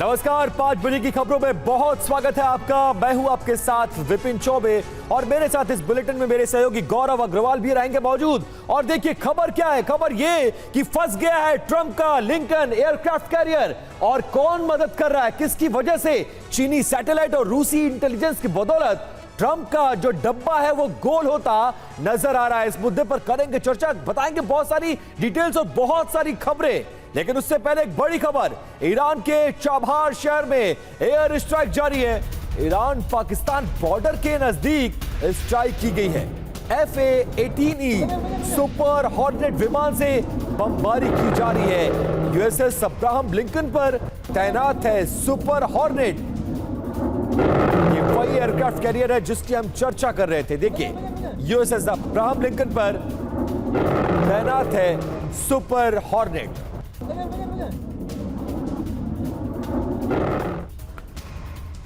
नमस्कार, 5 बजे की खबरों में बहुत स्वागत है आपका। मैं हूं आपके साथ विपिन चौबे और मेरे साथ इस बुलेटिन में मेरे सहयोगी गौरव अग्रवाल भी रहेंगे मौजूद। और देखिए खबर क्या है, खबर ये कि फंस गया है ट्रंप का लिंकन एयरक्राफ्ट कैरियर। और कौन मदद कर रहा है, किसकी वजह से? चीनी सैटेलाइट और रूसी इंटेलिजेंस की बदौलत ट्रंप का जो डब्बा है वो गोल होता नजर आ रहा है। इस मुद्दे पर करेंगे चर्चा, बताएंगे बहुत सारी डिटेल्स और बहुत सारी खबरें। लेकिन उससे पहले एक बड़ी खबर, ईरान के चाबहार शहर में एयर स्ट्राइक जारी है। ईरान पाकिस्तान बॉर्डर के नजदीक स्ट्राइक की गई है। FA-18E सुपर हॉर्नेट विमान से बमबारी की जा रही है। यूएसएस अब्राहम लिंकन पर तैनात है सुपर हॉर्नेट। ये वही एयरक्राफ्ट कैरियर है जिसकी हम चर्चा कर रहे थे। देखिए, यूएसएस अब्राहम लिंकन पर तैनात है सुपर हॉर्नेट।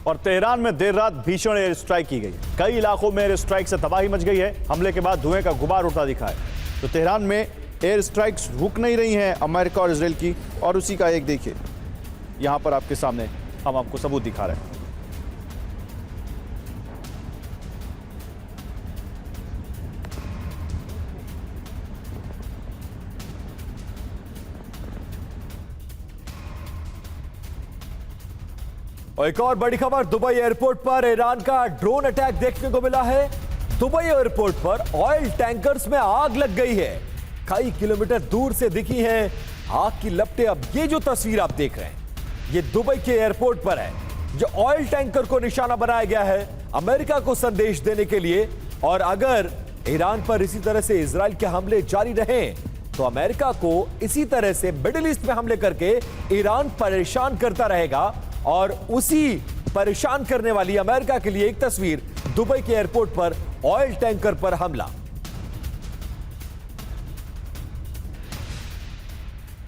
और तेहरान में देर रात भीषण एयर स्ट्राइक की गई। कई इलाकों में एयर स्ट्राइक से तबाही मच गई है। हमले के बाद धुएं का गुबार उठता दिखा है। तो तेहरान में एयर स्ट्राइक्स रुक नहीं रही हैं अमेरिका और इजराइल की। और उसी का एक देखिए, यहां पर आपके सामने हम आपको सबूत दिखा रहे हैं। और एक और बड़ी खबर, दुबई एयरपोर्ट पर ईरान का ड्रोन अटैक देखने को मिला है। दुबई एयरपोर्ट पर ऑयल टैंकर्स में आग लग गई है। कई किलोमीटर दूर से दिखी है आग की लपटें। अब ये जो तस्वीर आप देख रहे हैं, ये दुबई के एयरपोर्ट पर है। जो ऑयल टैंकर को निशाना बनाया गया है अमेरिका को संदेश देने के लिए। और अगर ईरान पर इसी तरह से इजराइल के हमले जारी रहें तो अमेरिका को इसी तरह से मिडिल ईस्ट में हमले करके ईरान परेशान करता रहेगा। और उसी परेशान करने वाली अमेरिका के लिए एक तस्वीर, दुबई के एयरपोर्ट पर ऑयल टैंकर पर हमला।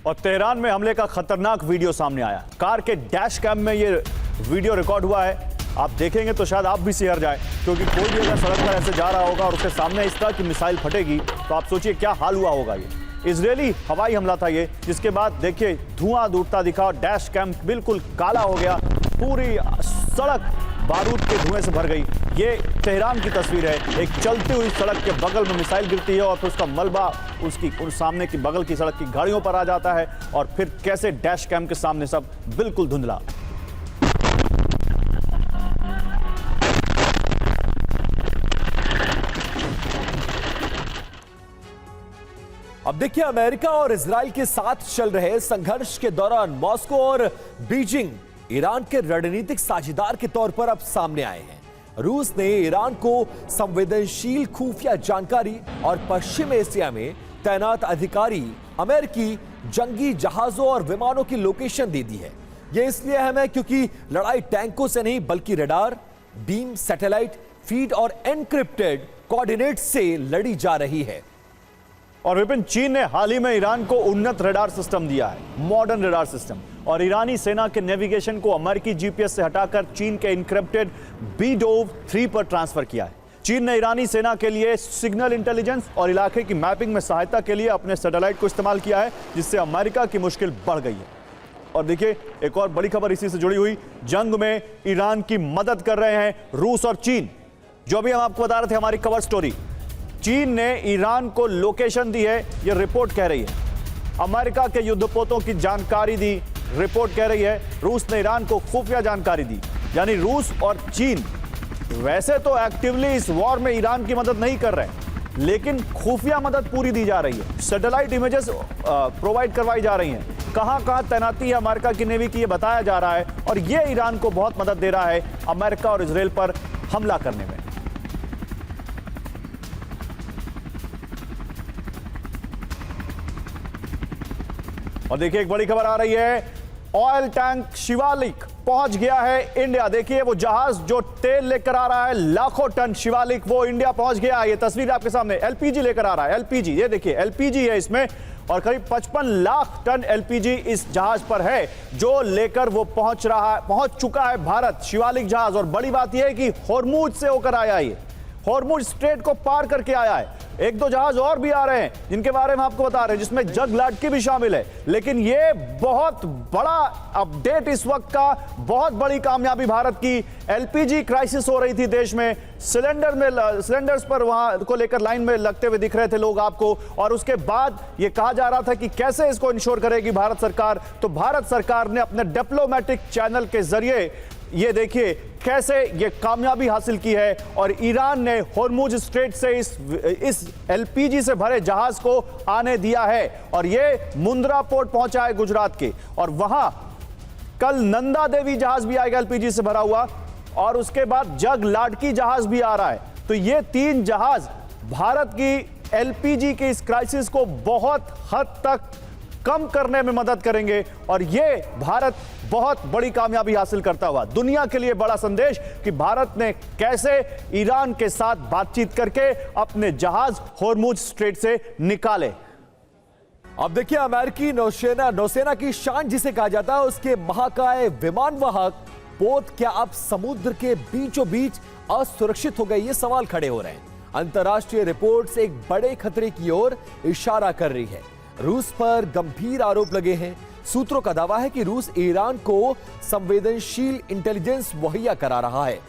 और तेहरान में हमले का खतरनाक वीडियो सामने आया। कार के डैश कैम में ये वीडियो रिकॉर्ड हुआ है। आप देखेंगे तो शायद आप भी सिहर जाए, क्योंकि कोई भी अगर सड़क पर ऐसे जा रहा होगा और उसके सामने इस तरह की मिसाइल फटेगी तो आप सोचिए क्या हाल हुआ होगा। ये इजरायली हवाई हमला था ये, जिसके बाद देखिए धुआं उठता दिखा और डैश कैम बिल्कुल काला हो गया। पूरी सड़क बारूद के धुएं से भर गई। ये तेहरान की तस्वीर है। एक चलती हुई सड़क के बगल में मिसाइल गिरती है और फिर उसका मलबा उसकी सामने की बगल की सड़क की गाड़ियों पर आ जाता है। और फिर कैसे डैश कैम के सामने सब बिल्कुल धुंधला। अब देखिए, अमेरिका और इजराइल के साथ चल रहे संघर्ष के दौरान मॉस्को और बीजिंग ईरान के रणनीतिक साझेदार के तौर पर अब सामने आए हैं। रूस ने ईरान को संवेदनशील खुफिया जानकारी और पश्चिम एशिया में तैनात अधिकारी अमेरिकी जंगी जहाजों और विमानों की लोकेशन दे दी है। यह इसलिए अहम है क्योंकि लड़ाई टैंकों से नहीं बल्कि रडार, बीम, सैटेलाइट फीड और एनक्रिप्टेड कोऑर्डिनेट से लड़ी जा रही है। और विपिन, चीन ने हाल ही में ईरान को उन्नत रडार सिस्टम दिया है, मॉडर्न रडार सिस्टम। और ईरानी सेना के नेविगेशन को अमेरिकी जीपीएस से हटाकर चीन के इनक्रिप्टेड BDOV-3 पर ट्रांसफर किया है। चीन ने ईरानी सेना के लिए सिग्नल इंटेलिजेंस और इलाके की मैपिंग में सहायता के लिए अपने सैटेलाइट को इस्तेमाल किया है, जिससे अमेरिका की मुश्किल बढ़ गई है। और देखिए, एक और बड़ी खबर इसी से जुड़ी हुई, जंग में ईरान की मदद कर रहे हैं रूस और चीन। जो अभी हम आपको बता रहे थे हमारी कवर स्टोरी, चीन ने ईरान को लोकेशन दी है, यह रिपोर्ट कह रही है। अमेरिका के युद्धपोतों की जानकारी दी, रिपोर्ट कह रही है। रूस ने ईरान को खुफिया जानकारी दी। यानी रूस और चीन वैसे तो एक्टिवली इस वॉर में ईरान की मदद नहीं कर रहे, लेकिन खुफिया मदद पूरी दी जा रही है। सैटेलाइट इमेजेस प्रोवाइड करवाई जा रही हैं। कहां कहां तैनाती है अमेरिका की नेवी की, ये बताया जा रहा है। और यह ईरान को बहुत मदद दे रहा है अमेरिका और इजराइल पर हमला करने में। और देखिए, एक बड़ी खबर आ रही है, ऑयल टैंक शिवालिक पहुंच गया है इंडिया। देखिए, वो जहाज जो तेल लेकर आ रहा है लाखों टन शिवालिक, वो इंडिया पहुंच गया। ये तस्वीर आपके सामने, एलपीजी लेकर आ रहा है। एलपीजी, ये देखिए एलपीजी है इसमें। और करीब 55 लाख टन एलपीजी इस जहाज पर है, जो लेकर वो पहुंच चुका है भारत, शिवालिक जहाज। और बड़ी बात यह है कि होर्मुज से होकर आया, ये होर्मुज स्ट्रेट को पार करके आया है। एक दो जहाज और भी आ रहे हैं जिनके बारे में आपको बता रहे हैं, जिसमें जग लाडकी भी शामिल है। लेकिन ये बहुत बड़ा अपडेट इस वक्त का, बहुत बड़ी कामयाबी भारत की। एलपीजी क्राइसिस हो रही थी देश में, सिलेंडर्स पर वहां को लेकर लाइन में लगते हुए दिख रहे थे लोग आपको, और उसके बाद ये कहा जा रहा था कि कैसे इसको इंश्योर करेगी भारत सरकार। तो भारत सरकार ने अपने डिप्लोमेटिक चैनल के जरिए ये देखिए कैसे ये कामयाबी हासिल की है, और ईरान ने होर्मुज स्ट्रेट से इस एलपीजी से भरे जहाज को आने दिया है, और ये मुंद्रा पोर्ट पहुंचा है गुजरात के, और वहां कल नंदा देवी जहाज भी आएगा एलपीजी से भरा हुआ, और उसके बाद जग लाडकी जहाज भी आ रहा है। तो ये 3 जहाज भारत की एलपीजी के इस क्राइसिस को बहुत हद तक कम करने में मदद करेंगे, और ये भारत बहुत बड़ी कामयाबी हासिल करता हुआ दुनिया के लिए बड़ा संदेश कि भारत ने कैसे ईरान के साथ बातचीत करके अपने जहाज होर्मुज स्ट्रेट से निकाले। अब देखिए, अमेरिकी नौसेना की शान जिसे कहा जाता है, उसके महाकाय विमान वाहक पोत क्या अब समुद्र के बीचों बीच असुरक्षित हो गए, ये सवाल खड़े हो रहे हैं। अंतर्राष्ट्रीय रिपोर्ट्स एक बड़े खतरे की ओर इशारा कर रही है। रूस पर गंभीर आरोप लगे हैं। सूत्रों का दावा है कि रूस ईरान को संवेदनशील इंटेलिजेंस मुहैया करा रहा है।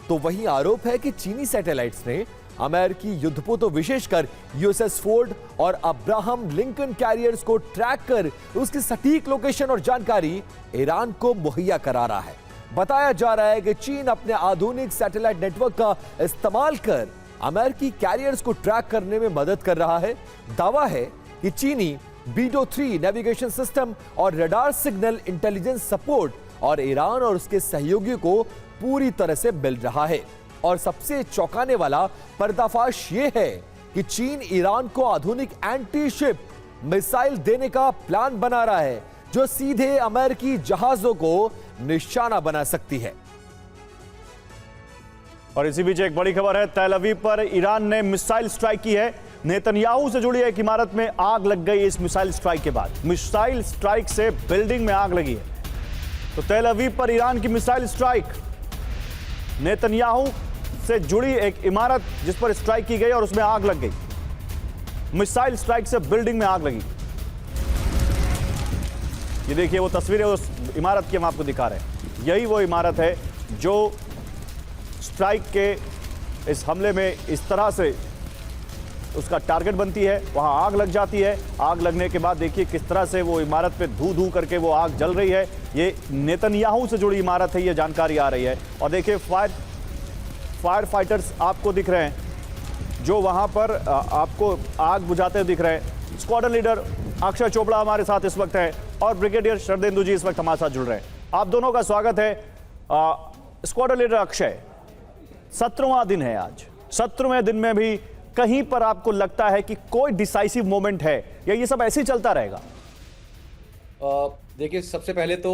तो वहीं आरोप है कि चीनी सैटेलाइट्स ने अमेरिकी युद्धपोतों, विशेषकर यूएसएस फोर्ड और अब्राहम लिंकन कैरियर्स को ट्रैक कर उसकी सटीक लोकेशन और जानकारी ईरान को मुहैया करा रहा है। बताया जा रहा है कि चीन अपने आधुनिक सैटेलाइट नेटवर्क का इस्तेमाल कर अमेरिकी कैरियर्स को ट्रैक करने में मदद कर रहा है। दावा है कि चीनी BDO-3 नेविगेशन सिस्टम और रडार सिग्नल इंटेलिजेंस सपोर्ट और ईरान और उसके सहयोगियों को पूरी तरह से मिल रहा है। और सबसे चौंकाने वाला पर्दाफाश ये है कि चीन ईरान को आधुनिक एंटी शिप मिसाइल देने का प्लान बना रहा है, जो सीधे अमेरिकी जहाजों को निशाना बना सकती है। और इसी बीच एक बड़ी खबर है, तेल अवीव पर ईरान ने मिसाइल स्ट्राइक की है। नेतन्याहू से जुड़ी एक इमारत में आग लग गई इस मिसाइल स्ट्राइक के बाद। मिसाइल स्ट्राइक से बिल्डिंग में आग लगी है। तो तेल अवीव पर ईरान की मिसाइल स्ट्राइक, नेतन्याहू से जुड़ी एक इमारत जिस पर स्ट्राइक की गई और उसमें आग लग गई। मिसाइल स्ट्राइक से बिल्डिंग में आग लगी। ये देखिए वो तस्वीरें उस इमारत की हम आपको दिखा रहे हैं। यही वो इमारत है जो स्ट्राइक के इस हमले में इस तरह से उसका टारगेट बनती है। वहां आग लग जाती है। आग लगने के बाद देखिए किस तरह से वो इमारत पे धू धू करके वो आग जल रही है। ये नेतन्याहू से जुड़ी इमारत है, ये जानकारी आ रही है। और देखिए फायर फाइटर्स आपको दिख रहे हैं जो वहां पर आपको आग बुझाते हुए दिख रहे हैं। स्क्वाड्रन लीडर अक्षय चोपड़ा हमारे साथ इस वक्त है और ब्रिगेडियर शरदेंदु जी इस वक्त हमारे साथ जुड़ रहे हैं। आप दोनों का स्वागत है। स्क्वाड्रन लीडर अक्षय, 17वां दिन है आज। 17वें दिन में भी कहीं पर आपको लगता है कि कोई डिसाइसिव मोमेंट है या ये सब ऐसे ही चलता रहेगा? देखिए, सबसे पहले तो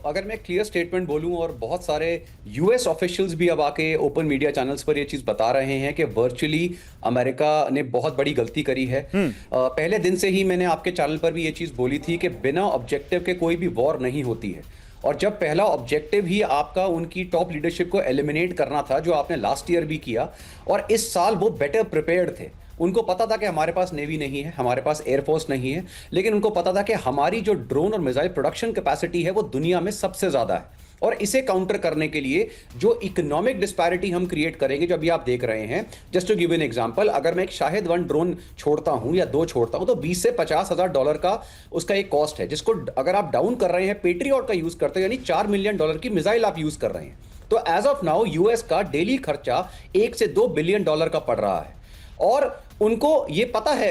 अगर मैं क्लियर स्टेटमेंट बोलूं, और बहुत सारे यूएस ऑफिशियल्स भी अब आके ओपन मीडिया चैनल्स पर ये चीज बता रहे हैं कि वर्चुअली अमेरिका ने बहुत बड़ी गलती करी है। पहले दिन से ही मैंने आपके चैनल पर भी ये चीज बोली थी कि बिना ऑब्जेक्टिव के कोई भी वॉर नहीं होती है। और जब पहला ऑब्जेक्टिव ही आपका उनकी टॉप लीडरशिप को एलिमिनेट करना था, जो आपने लास्ट ईयर भी किया, और इस साल वो बेटर प्रिपेयर्ड थे। उनको पता था कि हमारे पास नेवी नहीं है, हमारे पास एयरफोर्स नहीं है, लेकिन उनको पता था कि हमारी जो ड्रोन और मिसाइल प्रोडक्शन कैपेसिटी है वो दुनिया में सबसे ज्यादा है। और इसे काउंटर करने के लिए जो इकोनॉमिक डिस्पैरिटी हम क्रिएट करेंगे, जो अभी आप देख रहे हैं, just to give an example, अगर मैं एक शाहिद 1 ड्रोन छोड़ता हूं या 2 छोड़ता हूं तो 20 से 50 हजार डॉलर का उसका एक कॉस्ट है, जिसको अगर आप डाउन कर रहे हैं, पेट्रियट का यूज करते हैं, यानी $4 मिलियन की मिसाइल आप यूज कर रहे हैं। तो एज ऑफ नाउ यूएस का डेली खर्चा $1 से $2 बिलियन का पड़ रहा है। और उनको ये पता है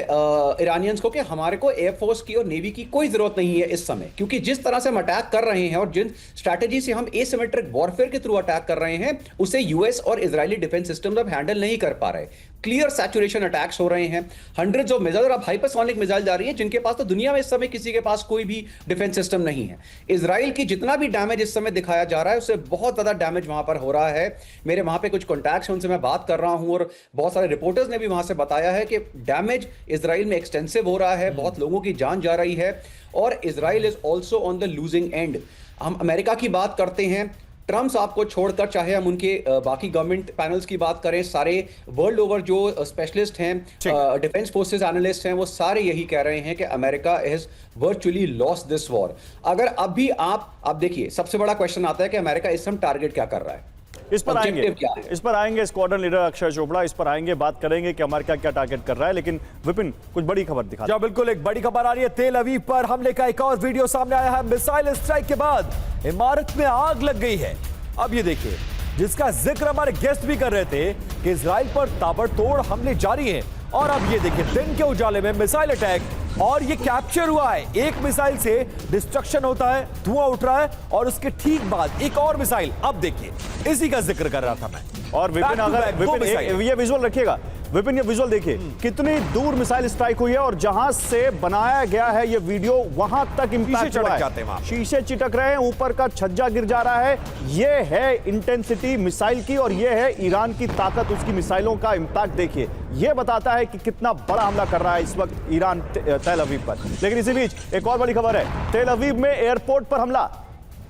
ईरानियंस को कि हमारे को एयरफोर्स की और नेवी की कोई जरूरत नहीं है इस समय, क्योंकि जिस तरह से हम अटैक कर रहे हैं और जिन स्ट्रैटेजी से हम एसिमेट्रिक वॉरफेयर के थ्रू अटैक कर रहे हैं, उसे यूएस और इजरायली डिफेंस सिस्टम अब हैंडल नहीं कर पा रहे। क्लियर सैचुरेशन अटैक्स हो रहे हैं, हंड्रेड्स ऑफ मिसाइल और अब हाइपरसोनिक मिसाइल जा रही है, जिनके पास तो दुनिया में इस समय किसी के पास कोई भी डिफेंस सिस्टम नहीं है। इजराइल की जितना भी डैमेज इस समय दिखाया जा रहा है, उससे बहुत ज्यादा डैमेज वहां पर हो रहा है। मेरे वहां पे कुछ कॉन्टैक्ट्स हैं, उनसे मैं बात कर रहा हूं, और बहुत सारे रिपोर्टर्स ने भी वहां से बताया है कि डैमेज इजराइल में एक्सटेंसिव हो रहा है, बहुत लोगों की जान जा रही है, और Israel is also on the losing and. हम अमेरिका की बात करते हैं ट्रम्प साहब को छोड़कर, चाहे हम उनके बाकी गवर्नमेंट पैनल्स की बात करें, सारे वर्ल्ड ओवर जो स्पेशलिस्ट हैं, डिफेंस फोर्सेस एनालिस्ट हैं, वो सारे यही कह रहे हैं कि America is virtually lost this war. अगर अभी आप देखिए, सबसे बड़ा क्वेश्चन आता है कि अमेरिका इस समय टारगेट क्या कर रहा है, इस पर आएंगे स्क्वाड्रन लीडर अक्षय चोपड़ा, इस पर आएंगे, बात करेंगे कि अमेरिका क्या टारगेट कर रहा है। लेकिन विपिन, कुछ बड़ी खबर दिखा। जी बिल्कुल, एक बड़ी खबर आ रही है। तेल अवीव पर हमले का एक और वीडियो सामने आया है। मिसाइल स्ट्राइक के बाद इमारत में आग लग गई है। अब ये देखिए, जिसका जिक्र हमारे गेस्ट भी कर रहे थे कि इजराइल पर ताबड़तोड़ हमले जारी हैं। और अब ये देखिए, दिन के उजाले में मिसाइल अटैक, और ये कैप्चर हुआ है। एक मिसाइल से डिस्ट्रक्शन होता है, धुआं उठ रहा है, और उसके ठीक बाद एक और मिसाइल। अब देखिए, इसी का जिक्र कर रहा था मैं। और विपिन, अगर विपिन ये विजुअल रखिएगा, विपिन ये विजुअल देखिए, कितनी दूर मिसाइल स्ट्राइक हुई है, और जहां से बनाया गया है ये वीडियो, वहां तक इंपैक्ट हुआ है। शीशे चिटक रहे हैं, ऊपर का छज्जा गिर जा रहा है। ये है इंटेंसिटी मिसाइल की, और ये है ईरान की ताकत, उसकी मिसाइलों का इंपैक्ट देखिए। ये बताता है कि कितना बड़ा हमला कर रहा है इस वक्त ईरान तेल अवीव पर। लेकिन इसी बीच एक और बड़ी खबर है, तेल अवीव में एयरपोर्ट पर हमला।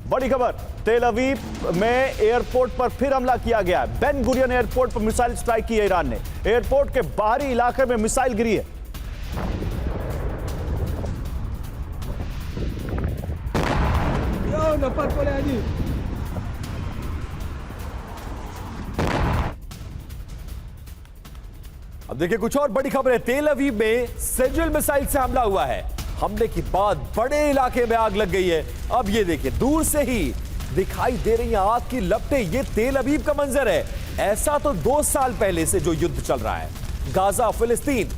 बड़ी खबर, तेल अवीव में एयरपोर्ट पर फिर हमला किया गया है। बेन गुरियन एयरपोर्ट पर मिसाइल स्ट्राइक की है ईरान ने। एयरपोर्ट के बाहरी इलाके में मिसाइल गिरी है। अब देखिए, कुछ और बड़ी खबर है। तेल अवीव में सेजुल मिसाइल से हमला हुआ है। हमले के बाद बड़े इलाके में आग लग गई है। अब ये देखिए, दूर से ही दिखाई दे रही आग की लपटें। ये तेल अवीव का मंजर है। ऐसा तो 2 साल पहले से जो युद्ध चल रहा है, गाजा फिलिस्तीन,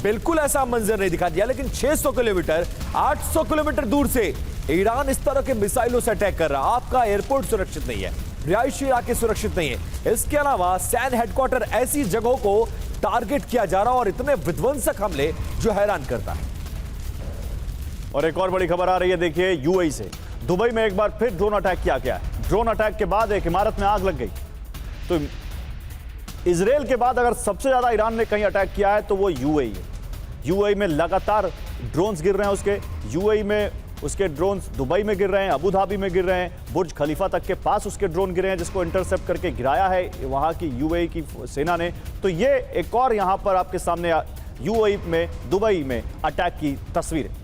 बिल्कुल ऐसा मंजर नहीं दिखा दिया। लेकिन 600 किलोमीटर 800 किलोमीटर दूर से ईरान इस तरह के मिसाइलों से अटैक कर रहा है। आपका एयरपोर्ट सुरक्षित नहीं है, रिहायशी इलाके सुरक्षित नहीं है। इसके अलावा सैन हेडक्वार्टर, ऐसी जगहों को टारगेट किया जा रहा है, और इतने विध्वंसक हमले जो हैरान करता है। और एक और बड़ी खबर आ रही है, देखिए यूएई से। दुबई में एक बार फिर ड्रोन अटैक किया गया है। ड्रोन अटैक के बाद एक इमारत में आग लग गई। तो इजराइल के बाद अगर सबसे ज्यादा ईरान ने कहीं अटैक किया है तो वो यूएई है। यूएई में लगातार ड्रोन्स गिर रहे हैं उसके। यूएई में उसके ड्रोन्स दुबई में गिर रहे हैं, अबू धाबी में गिर रहे हैं, बुर्ज खलीफा तक के पास उसके ड्रोन गिरे हैं, जिसको इंटरसेप्ट करके गिराया है वहां की यूएई की सेना ने। तो ये एक और यहां पर आपके सामने यूएई में, दुबई में अटैक की तस्वीर है।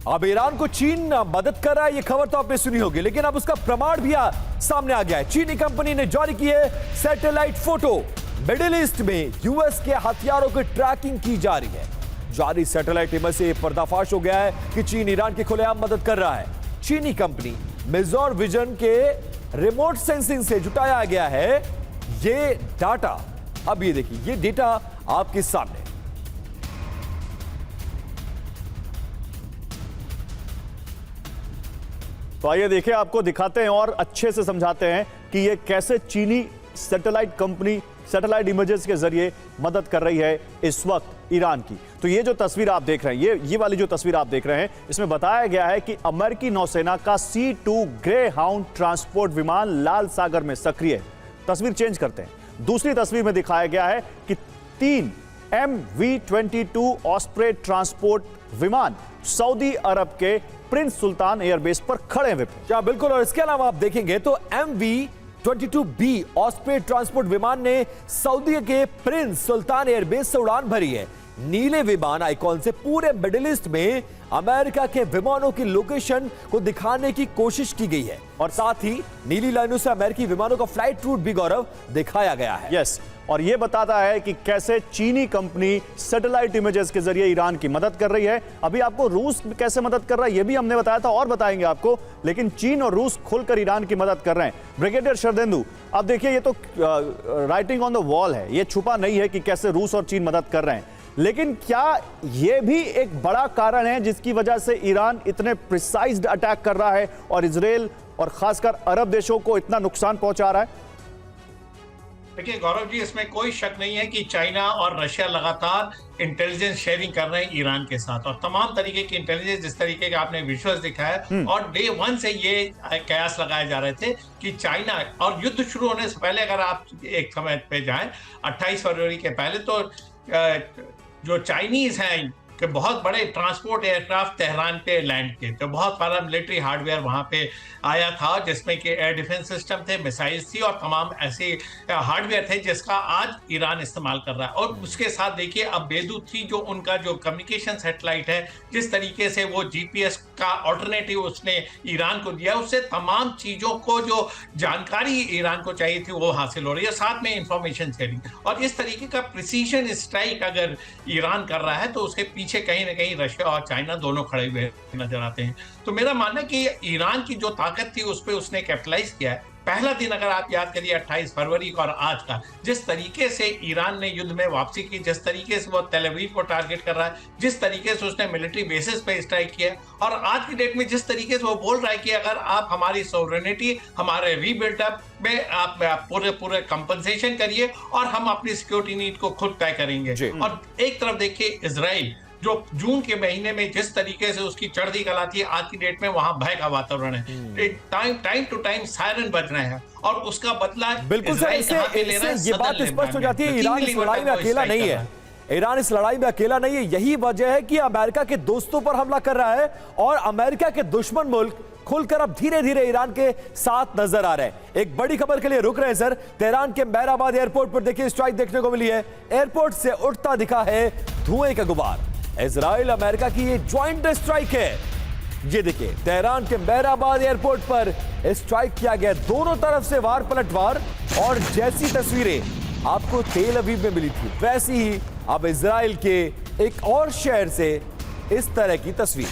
अब ईरान को चीन मदद कर रहा है, ये खबर तो आपने सुनी होगी, लेकिन अब उसका प्रमाण भी सामने आ गया है। चीनी कंपनी ने जारी की है सैटेलाइट फोटो। मिडिल ईस्ट में यूएस के हथियारों की ट्रैकिंग की जा रही है। जारी सैटेलाइट इमेज से पर्दाफाश हो गया है कि चीन ईरान की खुलेआम मदद कर रहा है। चीनी कंपनी मिजोर विजन के रिमोट सेंसिंग से जुटाया गया है ये डाटा। अब ये देखिए, ये डेटा आपके सामने। तो आइए देखिए, आपको दिखाते हैं और अच्छे से समझाते हैं कि ये कैसे चीनी सैटेलाइट कंपनी सैटेलाइट इमेजेस के जरिए मदद कर रही है इस वक्त ईरान की। तो ये जो तस्वीर आप देख रहे हैं, ये वाली जो तस्वीर आप देख रहे हैं, इसमें बताया गया है कि अमेरिकी नौसेना का C2 ग्रे हाउंड ट्रांसपोर्ट विमान लाल सागर में सक्रिय है। तस्वीर चेंज करते हैं। दूसरी तस्वीर में दिखाया गया है कि 3 MV-22 ऑस्प्रे ट्रांसपोर्ट विमान सऊदी अरब के प्रिंस सुल्तान एयरबेस पर खड़े हुए। क्या बिल्कुल। और इसके अलावा आप देखेंगे तो MV-22B ऑस्प्रे ट्रांसपोर्ट विमान ने सऊदी के प्रिंस सुल्तान एयरबेस से उड़ान भरी है। नीले विमान आइकॉन से पूरे मिडिल ईस्ट में अमेरिका के विमानों की लोकेशन को दिखाने की कोशिश की गई है, और साथ ही नीली लाइनों से अमेरिकी विमानों का फ्लाइट रूट भी गौरव दिखाया गया है। यस, और यह बताता है कि कैसे चीनी कंपनी सैटेलाइट इमेजेस के जरिए ईरान की मदद कर रही है। अभी आपको रूस कैसे मदद कर रहा है यह भी हमने बताया था और बताएंगे आपको, लेकिन चीन और रूस खुलकर ईरान की मदद कर रहे हैं। ब्रिगेडियर शरदेंदु, अब देखिए, ये तो राइटिंग ऑन द वॉल है, ये छुपा नहीं है कि कैसे रूस और चीन मदद कर रहे हैं। लेकिन क्या यह भी एक बड़ा कारण है जिसकी वजह से ईरान इतने प्रिसाइज्ड अटैक कर रहा है और इजराइल और खासकर अरब देशों को इतना नुकसान पहुंचा रहा है? देखिए गौरव जी, इसमें कोई शक नहीं है कि चाइना और रशिया लगातार इंटेलिजेंस शेयरिंग कर रहे हैं ईरान के साथ, और तमाम तरीके की इंटेलिजेंस, जिस तरीके के आपने विजुअल्स दिखाया, और डे 1 से ये कयास लगाए जा रहे थे कि चाइना, और युद्ध शुरू होने से पहले अगर आप एक समय पे जाएं 28 फरवरी के पहले, तो जो चाइनीज हैं कि बहुत बड़े ट्रांसपोर्ट एयरक्राफ्ट तेहरान पे लैंड किए, तो बहुत सारा मिलिट्री हार्डवेयर वहां पे आया था, जिसमें कि एयर डिफेंस सिस्टम थे, मिसाइल्स थी और तमाम ऐसे हार्डवेयर थे जिसका आज ईरान इस्तेमाल कर रहा है। और उसके साथ देखिए अब बेदू 3 जो उनका जो कम्युनिकेशन सैटेलाइट है, जिस तरीके से वो जीपीएस का ऑल्टरनेटिव उसने ईरान को दिया, उससे तमाम चीजों को जो जानकारी ईरान को चाहिए थी वो हासिल हो रही है, साथ में इंफॉर्मेशन शेयरिंग। और इस तरीके का प्रिसीजन स्ट्राइक अगर ईरान कर रहा है तो उसके पीछे कहीं ना कहीं रशिया और चाइना दोनों खड़े हुए नजर आते हैं। तो मेरा मानना है कि ईरान की जो ताकत थी उस पर उसने कैपिटलाइज किया है। पहला दिन अगर आप याद करिए 28 फरवरी का और आज का, जिस तरीके से ईरान ने युद्ध में वापसी की, जिस तरीके से वो तेल अवीव को टारगेट कर रहा है, जिस तरीके से उसने मिलिट्री बेसिस पे स्ट्राइक किया, और आज की डेट में जिस तरीके से वो बोल रहा है कि अगर आप हमारी सॉवरेनिटी, हमारे रीबिल्डअप में आप पूरे कंपनसेशन करिए और हम अपनी सिक्योरिटी नीड को खुद तय करेंगे। और एक तरफ देखिए इजराइल जो जून के महीने में जिस तरीके से उसकी चढ़ती कला थी, आज की डेट में वहां भय का वातावरण है। टाइम टू टाइम सायरन बज रहे हैं और उसका बदला बिल्कुल सर, इससे ये बात स्पष्ट हो जाती है, ईरान इस लड़ाई में अकेला नहीं है। ईरान इस लड़ाई में अकेला नहीं है। यही वजह है कि अमेरिका के दोस्तों पर हमला कर रहा है और अमेरिका के दुश्मन मुल्क खुलकर अब धीरे धीरे ईरान के साथ नजर आ रहे हैं। एक बड़ी खबर के लिए रुक रहे हैं सर। तेहरान के मेहराबाद एयरपोर्ट पर देखिए स्ट्राइक देखने को मिली है। एयरपोर्ट से उठता दिखा है धुएं का गुबार। इजराइल अमेरिका की ये ज्वाइंट स्ट्राइक है। ये देखिए तेहरान के मेहराबाद एयरपोर्ट पर स्ट्राइक किया गया, दोनों तरफ से वार पलटवार। और जैसी तस्वीरें आपको तेल अवीव में मिली थी, वैसी ही अब इजराइल के एक और शहर से इस तरह की तस्वीर।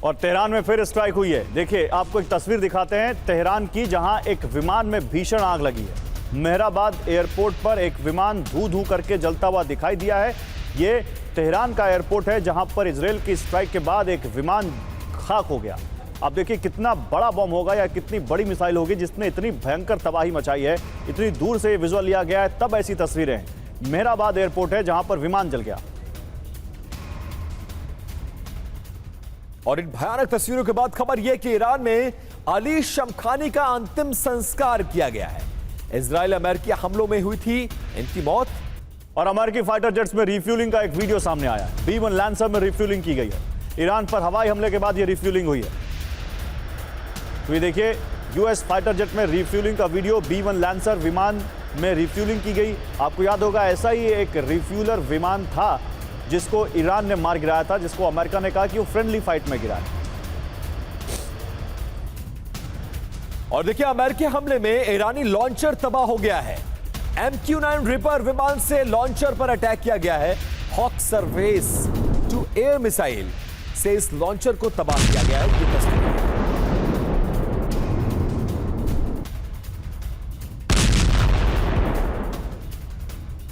और तेहरान में फिर स्ट्राइक हुई है। देखिए आपको एक तस्वीर दिखाते हैं तेहरान की, जहां एक विमान में भीषण आग लगी है। मेहराबाद एयरपोर्ट पर एक विमान धू धू करके जलता हुआ दिखाई दिया है। ये तेहरान का एयरपोर्ट है जहां पर इजराइल की स्ट्राइक के बाद एक विमान खाक हो गया। आप देखिए कितना बड़ा बम होगा या कितनी बड़ी मिसाइल होगी जिसने इतनी भयंकर तबाही मचाई है। इतनी दूर से विजुअल लिया गया है, तब ऐसी तस्वीरें हैं। मेहराबाद एयरपोर्ट है जहां पर विमान जल गया। और इन भयानक तस्वीरों के बाद खबर यह कि ईरान में अली शमखानी का अंतिम संस्कार किया गया है। इजराइल अमेरिकी हमलों में हुई थी इनकी मौत। और अमेरिकी फाइटर जेट्स में रिफ्यूलिंग का एक वीडियो सामने आया है। B-1 लैंसर में रिफ्यूलिंग की गई है। ईरान पर हवाई हमले के बाद यह रिफ्यूलिंग हुई है। तो ये देखिए यूएस फाइटर जेट में रिफ्यूलिंग का वीडियो। B-1 लैंसर विमान में रिफ्यूलिंग की गई। आपको याद होगा ऐसा ही एक रिफ्यूलर विमान था जिसको ईरान ने मार गिराया था, जिसको अमेरिका ने कहा कि वो फ्रेंडली फाइट में गिरा है। और देखिए अमेरिकी हमले में ईरानी लॉन्चर तबाह हो गया है। MQ-9 रिपर विमान से लॉन्चर पर अटैक किया गया है। Hawk surface to air missile से इस लॉन्चर को तबाह किया गया है। ये तस्वीर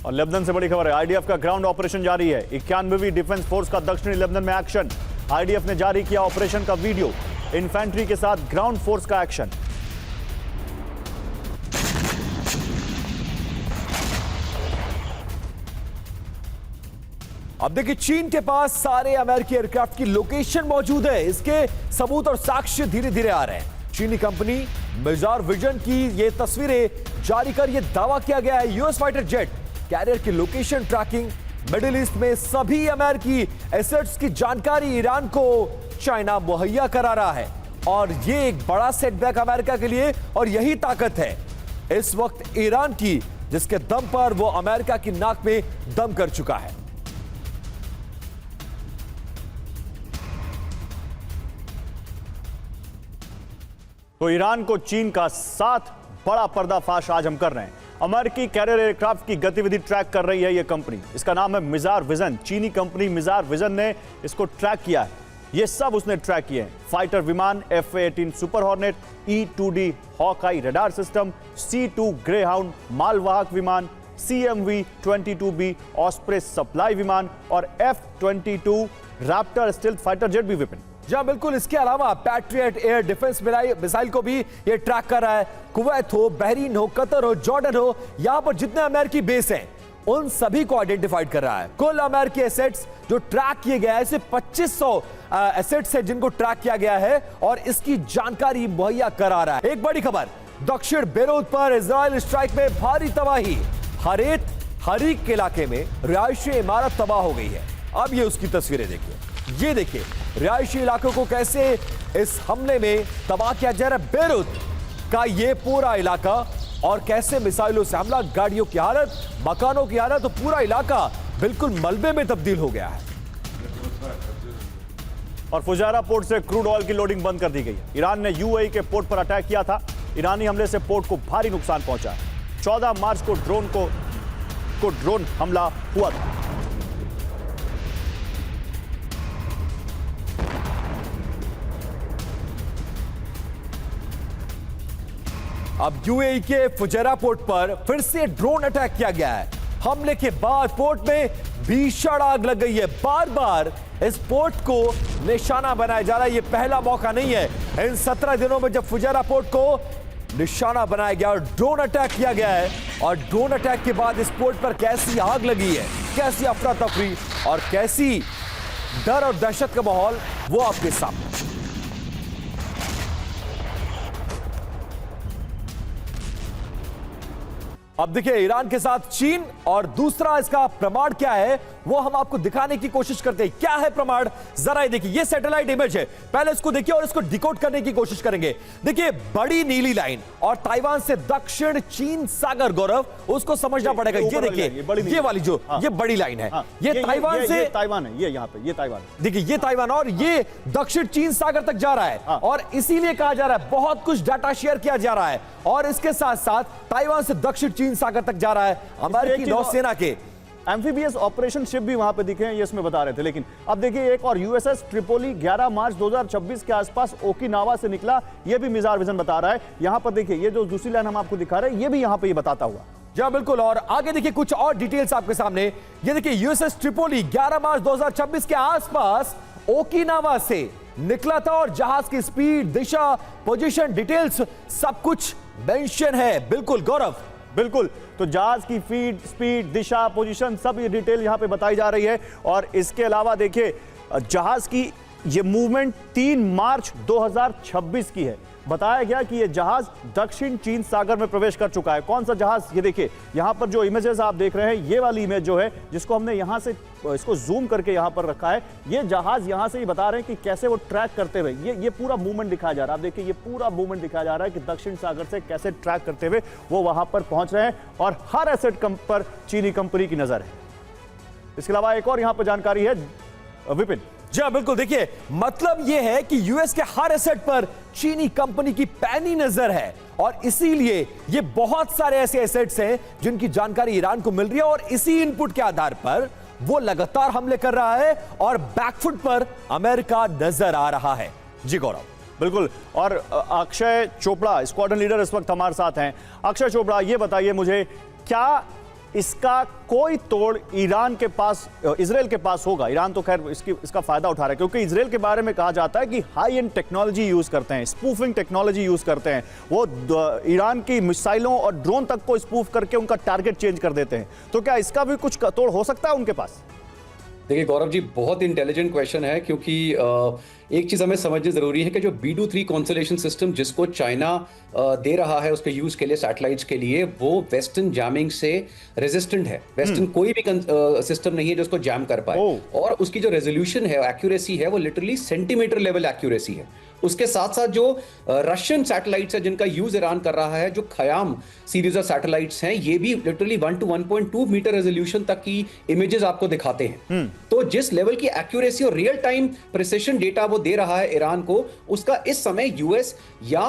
और लेबनान से बड़ी खबर है। आईडीएफ का ग्राउंड ऑपरेशन जारी है। 91वीं डिफेंस फोर्स का दक्षिणी लेबनान में एक्शन। आईडीएफ ने जारी किया ऑपरेशन का वीडियो। इन्फेंट्री के साथ ग्राउंड फोर्स का एक्शन। अब देखिए चीन के पास सारे अमेरिकी एयरक्राफ्ट की लोकेशन मौजूद है। इसके सबूत और साक्ष्य धीरे धीरे आ रहे हैं। चीनी कंपनी मिजार विजन की ये तस्वीरें जारी कर यह दावा किया गया है यूएस फाइटर जेट कैरियर की लोकेशन ट्रैकिंग, मिडिल ईस्ट में सभी अमेरिकी एसेट्स की जानकारी ईरान को चाइना मुहैया करा रहा है। और यह एक बड़ा सेटबैक अमेरिका के लिए, और यही ताकत है इस वक्त ईरान की, जिसके दम पर वो अमेरिका की नाक में दम कर चुका है। तो ईरान को चीन का 7 बड़ा पर्दाफाश आज हम कर रहे हैं। अमेरिकी कैरियर एयरक्राफ्ट की गतिविधि ट्रैक कर रही है यह कंपनी। इसका नाम है मिजार विजन। चीनी कंपनी मिजार विजन ने इसको ट्रैक किया है। ये सब उसने ट्रैक किए हैं। फाइटर विमान F-18 super hornet, E-2D Hawkeye radar system, C-2 greyhound मालवाहक विमान, CMV-22B ऑस्प्रे सप्लाई विमान और F-22 Raptor stealth fighter jet भी विपिन। जहां बिल्कुल इसके अलावा पैट्रियट एयर डिफेंस मिसाइल को भी ये ट्रैक कर रहा है। कुवैत हो, बहरीन हो, कतर हो, जॉर्डन हो, यहां पर जितने अमेरिकी बेस हैं उन सभी को आइडेंटिफाइड कर रहा है। कुल अमेरिकी एसेट्स जो ट्रैक किए गए हैं, सिर्फ 2500 एसेट्स है जिनको ट्रैक किया गया है और इसकी जानकारी मुहैया करा रहा है। एक बड़ी खबर, दक्षिण बेरूत पर इजराइल स्ट्राइक में भारी तबाही। हरेत हरीक के इलाके में रिहायशी इमारत तबाह हो गई है। अब ये उसकी तस्वीरें देखिए, ये देखिए रिहायशी इलाकों को कैसे इस हमले में तबाह किया जा रहा है। बेरूत का ये पूरा इलाका और कैसे मिसाइलों से हमला, गाड़ियों की हालत, मकानों की हालत, तो पूरा इलाका बिल्कुल मलबे में तब्दील हो गया है। और फुजायरा पोर्ट से क्रूड ऑयल की लोडिंग बंद कर दी गई है। ईरान ने यूएई के पोर्ट पर अटैक किया था। ईरानी हमले से पोर्ट को भारी नुकसान पहुंचा। 14 मार्च को ड्रोन हमला हुआ था। अब यूएई के फुजैरा पोर्ट पर फिर से ड्रोन अटैक किया गया है। हमले के बाद पोर्ट में भीषण आग लग गई है। बार बार इस पोर्ट को निशाना बनाया जा रहा है। यह पहला मौका नहीं है इन 17 दिनों में जब फुजैरा पोर्ट को निशाना बनाया गया और ड्रोन अटैक किया गया है। और ड्रोन अटैक के बाद इस पोर्ट पर कैसी आग लगी है, कैसी अफरा तफरी और कैसी डर और दहशत का माहौल, वो आपके सामने। अब देखिए ईरान के साथ चीन, और दूसरा इसका प्रमाण क्या है वो हम आपको दिखाने की कोशिश करते हैं। क्या है प्रमाण, जरा ये देखिए। ये सैटेलाइट इमेज है, पहले इसको देखिए और इसको डिकोड करने की कोशिश करेंगे। देखिए बड़ी नीली लाइन और ताइवान से दक्षिण चीन सागर, गौरव उसको समझना पड़ेगा। ये देखिए ये वाली जो ये बड़ी लाइन है, ये ताइवान से, ताइवान है, ये यहाँ पे ये ताइवान, देखिए ये ताइवान और ये दक्षिण चीन सागर तक जा रहा है। और इसीलिए कहा जा रहा है बहुत कुछ डाटा शेयर किया जा रहा है। और इसके साथ साथ ताइवान से दक्षिण चीन सागर तक जा रहा है अमेरिकी नौसेना के एम्फीबियस ऑपरेशन शिप भी वहां पे दिखे हैं, ये इसमें बता रहे थे। लेकिन अब देखिए एक और यूएसएस ट्रिपोली 11 मार्च 2026 के आसपास ओकिनावा से निकला, ये भी मिजार विजन बता रहा है। यहां पर देखिए ये जो दूसरी लाइन हम आपको दिखा रहे हैं, ये भी यहां पे ये बताता हुआ। जी बिल्कुल। और आगे देखिए कुछ और डिटेल्स आपके सामने। ये देखिए यूएसएस ट्रिपोली 11 मार्च 2026 के आसपास ओकिनावा से निकला था और जहाज की स्पीड, दिशा, पोजीशन, डिटेल्स सब कुछ मेंशन है। बिल्कुल गौरव, बिल्कुल। तो जहाज की स्पीड, दिशा, पोजीशन सब ये डिटेल यहां पे बताई जा रही है। और इसके अलावा देखिए जहाज की ये मूवमेंट 3 मार्च 2026 की है। बताया गया कि ये जहाज दक्षिण चीन सागर में प्रवेश कर चुका है। कौन सा जहाज, ये देखिए यहां पर जो इमेजेस आप देख रहे हैं, ये वाली इमेज जो है जिसको हमने यहां से इसको जूम करके यहां पर रखा है, ये जहाज यहां से ही बता रहे हैं कि कैसे वो ट्रैक करते हुए ये पूरा मूवमेंट दिखाया जा रहा है। आप देखिए ये पूरा मूवमेंट दिखाया जा रहा है कि दक्षिण सागर से कैसे ट्रैक करते हुए वो वहां पर पहुंच रहे हैं और हर एसेट पर चीनी कंपनी की नजर है। इसके अलावा एक और यहां पर जानकारी है विपिन। जी बिल्कुल। देखिए मतलब यह है कि यूएस के हर एसेट पर चीनी कंपनी की पैनी नजर है और इसीलिए ये बहुत सारे ऐसे एसेट्स हैं जिनकी जानकारी ईरान को मिल रही है और इसी इनपुट के आधार पर वो लगातार हमले कर रहा है और बैकफुट पर अमेरिका नजर आ रहा है। जी गौरव। बिल्कुल। और अक्षय चोपड़ा स्क्वाड्रन लीडर इस वक्त हमारे साथ हैं। अक्षय चोपड़ा, ये बताइए मुझे, क्या इसका कोई तोड़ ईरान के पास, इजराइल के पास होगा? ईरान तो खैर इसका फायदा उठा रहा है क्योंकि इजराइल के बारे में कहा जाता है कि हाई एंड टेक्नोलॉजी यूज करते हैं, स्पूफिंग टेक्नोलॉजी यूज करते हैं। वो ईरान की मिसाइलों और ड्रोन तक को स्पूफ करके उनका टारगेट चेंज कर देते हैं। तो क्या इसका भी कुछ तोड़ हो सकता है उनके पास? देखिए गौरव जी, बहुत इंटेलिजेंट क्वेश्चन है क्योंकि एक चीज हमें समझनी जरूरी है कि जो B-2-3 कॉन्स्टलेशन सिस्टम जिसको चाइना दे रहा है उसके यूज के लिए, सैटेलाइट्स के लिए, वो वेस्टर्न जैमिंग से रेजिस्टेंट है। वेस्टर्न कोई भी सिस्टम नहीं है जो उसको जैम कर पाए। और उसकी जो रेजोल्यूशन है, एक्यूरेसी है, वो लिटरली सेंटीमीटर लेवल एक्यूरेसी है। उसके साथ साथ जो रशियन सैटेलाइट्स है जिनका यूज ईरान कर रहा है, जो खयाम सीरीज ऑफ सैटेलाइट्स हैं, ये भी लिटरली 1 to 1.2 मीटर रेजोल्यूशन तक की इमेजेस आपको दिखाते हैं। तो जिस लेवल की एक्यूरेसी और रियल टाइम प्रिसिशन डेटा वो दे रहा है ईरान को, उसका इस समय यूएस या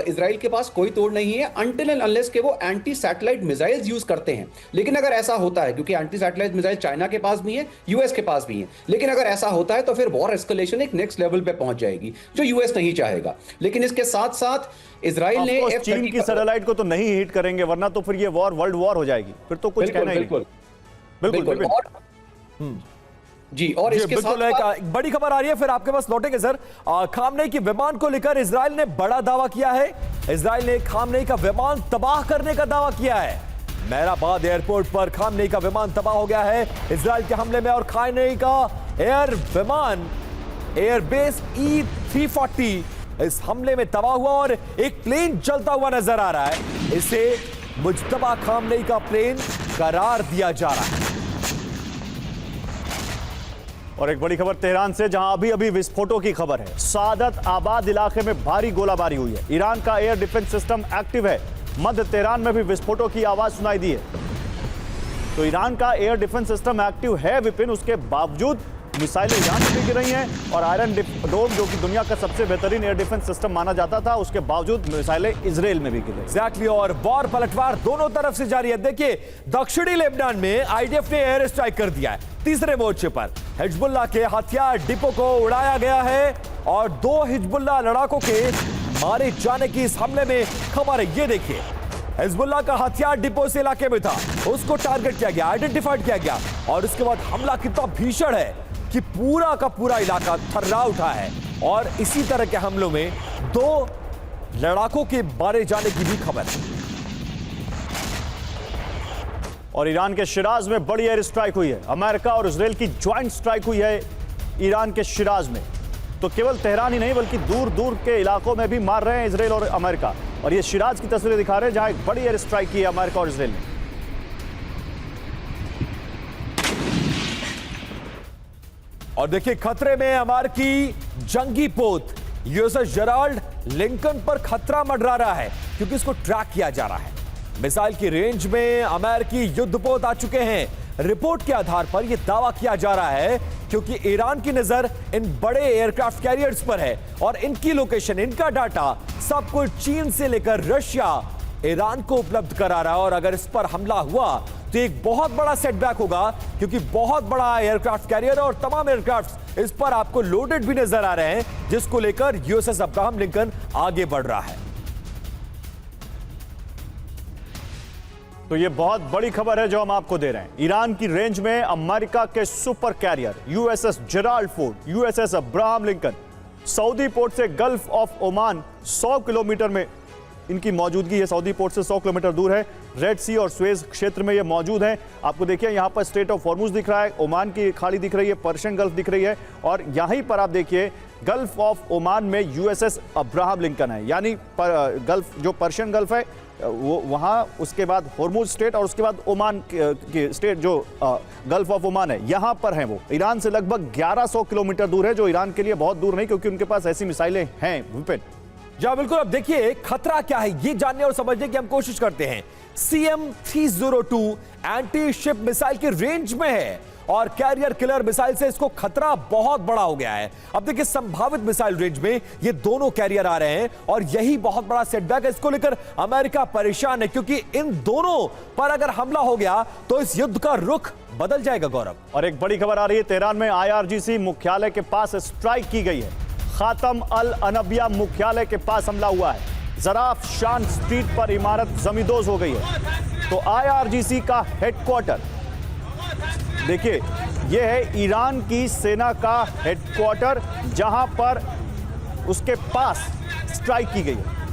इजराइल के पास कोई तोड़ नहीं है अनटिल एंड अनलेस के वो एंटी सैटेलाइट मिसाइल्स यूज करते हैं। लेकिन अगर ऐसा होता है, क्योंकि एंटी सैटेलाइट मिसाइल चाइना के पास भी है, यूएस के पास भी है, लेकिन अगर ऐसा होता है तो फिर वॉर एस्केलेशन एक नेक्स्ट लेवल पे पहुंच जाएगी जो यूएस नहीं चाहेगा। लेकिन इसके साथ साथ इजराइल ने चीन की सैटेलाइट को तो नहीं हिट करेंगे, वरना तो फिर ये वॉर वर्ल्ड वॉर हो जाएगी, फिर तो कुछ कहना ही नहीं। बिल्कुल। जी, और इसके साथ एक बड़ी खबर आ रही है, फिर आपके पास लौटेंगे सर। खामनेई की विमान को लेकर इजराइल ने बड़ा दावा किया है। इजराइल ने खामनेई का विमान तबाह करने का दावा किया है। मेहराबाद एयरपोर्ट पर खामनेई का विमान तबाह हो गया है इजराइल के हमले में। और खामनेई का विमान एयरबेस E-340 इस हमले में तबाह हुआ और एक प्लेन चलता हुआ नजर आ रहा है। इसे मुज्तबा खामनेई का प्लेन करार दिया जा रहा है। और एक बड़ी खबर तेहरान से, जहां अभी अभी विस्फोटों की खबर है। सादत आबाद इलाके में भारी गोलाबारी हुई है। ईरान का एयर डिफेंस सिस्टम एक्टिव है। मध्य तेहरान में भी विस्फोटों की आवाज सुनाई दी है। तो ईरान का एयर डिफेंस सिस्टम एक्टिव है विपिन, उसके बावजूद मिसाइलें ईरान में भी गिर रही हैं और आयरन डोम जो कि दुनिया का सबसे बेहतरीन एयर डिफेंस सिस्टम माना जाता था, उसके बावजूद मिसाइलें इजराइल में भी गिर रही हैं। एग्जैक्टली, और वार पलटवार दोनों तरफ से जारी है। देखिए, दक्षिणी लेबनान में आईडीएफ ने एयर स्ट्राइक कर दिया है। तीसरे मोर्चे पर हिजबुल्लाह के हथियार डिपो को उड़ाया गया है और 2 हिजबुल्लाह लड़ाकों के मारे जाने की इस हमले में खबर है। ये देखिए, हिजबुल्लाह का हथियार डिपो इस इलाके में था, उसको टारगेट किया गया, आइडेंटिफाइड किया गया और उसके बाद हमला कितना भीषण है कि पूरा का पूरा इलाका थर्रा उठा है। और इसी तरह के हमलों में 2 लड़ाकों के मारे जाने की भी खबर है। और ईरान के शिराज में बड़ी एयर स्ट्राइक हुई है। अमेरिका और इजराइल की ज्वाइंट स्ट्राइक हुई है ईरान के शिराज में। तो केवल तेहरान ही नहीं बल्कि दूर दूर के इलाकों में भी मार रहे हैं इजराइल और अमेरिका। और ये शिराज की तस्वीरें दिखा रहे हैं जहां एक बड़ी एयर स्ट्राइक की है अमेरिका और इजराइल ने। और देखिए, खतरे में अमेरिकी जंगी पोत यूएसएस जेराल्ड लिंकन पर खतरा मंडरा रहा है क्योंकि इसको ट्रैक किया जा रहा है। मिसाइल की रेंज में अमेरिकी युद्धपोत आ चुके हैं। रिपोर्ट के आधार पर यह दावा किया जा रहा है क्योंकि ईरान की नजर इन बड़े एयरक्राफ्ट कैरियर्स पर है और इनकी लोकेशन, इनका डाटा सब कुछ चीन से लेकर रशिया ईरान को उपलब्ध करा रहा है। और अगर इस पर हमला हुआ तो एक बहुत बड़ा सेटबैक होगा क्योंकि बहुत बड़ा एयरक्राफ्ट कैरियर और तमाम एयरक्राफ्ट इस पर आपको लोडेड भी नजर आ रहे हैं, जिसको लेकर यूएसएस अब्राहम लिंकन आगे बढ़ रहा है। तो ये बहुत बड़ी खबर है जो हम आपको दे रहे हैं। ईरान की रेंज में अमेरिका के super career USS Gerald Ford, USS Abraham Lincoln, Saudi port से गल्फ ऑफ ओमान 100 किलोमीटर में इनकी मौजूदगी है। सऊदी पोर्ट से 100 किलोमीटर दूर है। रेड सी और स्वेज क्षेत्र में ये मौजूद है। आपको देखिए यहाँ पर स्ट्रेट ऑफ हॉर्मुज दिख रहा है, ओमान की खाड़ी दिख रही है, पर्शियन गल्फ दिख रही है और यहीं पर आप देखिए गल्फ ऑफ ओमान में यूएसएस अब्राहम लिंकन है। यानी गल्फ जो पर्शियन गल्फ है वो वहाँ, उसके बाद हॉर्मुज स्टेट और उसके बाद ओमान की स्टेट जो गल्फ ऑफ ओमान है, यहाँ पर है वो। ईरान से लगभग 1100 किलोमीटर दूर है, जो ईरान के लिए बहुत दूर नहीं क्योंकि उनके पास ऐसी मिसाइलें हैं। विपिन जी बिल्कुल, अब देखिए खतरा क्या है ये जानने और समझने की हम कोशिश करते हैं। CM-302 एंटी शिप मिसाइल की रेंज में है और कैरियर किलर मिसाइल से इसको खतरा बहुत बड़ा हो गया है। अब देखिए, संभावित मिसाइल रेंज में ये दोनों कैरियर आ रहे हैं और यही बहुत बड़ा सेटबैक है। इसको लेकर अमेरिका परेशान है क्योंकि इन दोनों पर अगर हमला हो गया तो इस युद्ध का रुख बदल जाएगा। गौरव, और एक बड़ी खबर आ रही है, तेहरान में IRGC मुख्यालय के पास स्ट्राइक की गई है। खातम अल अनबिया मुख्यालय के पास हमला हुआ है। जराफ शान स्ट्रीट पर इमारत जमींदोज हो गई है। तो IRGC का हेडक्वार्टर देखिए, यह है ईरान की सेना का हेडक्वार्टर जहां पर उसके पास स्ट्राइक की गई है।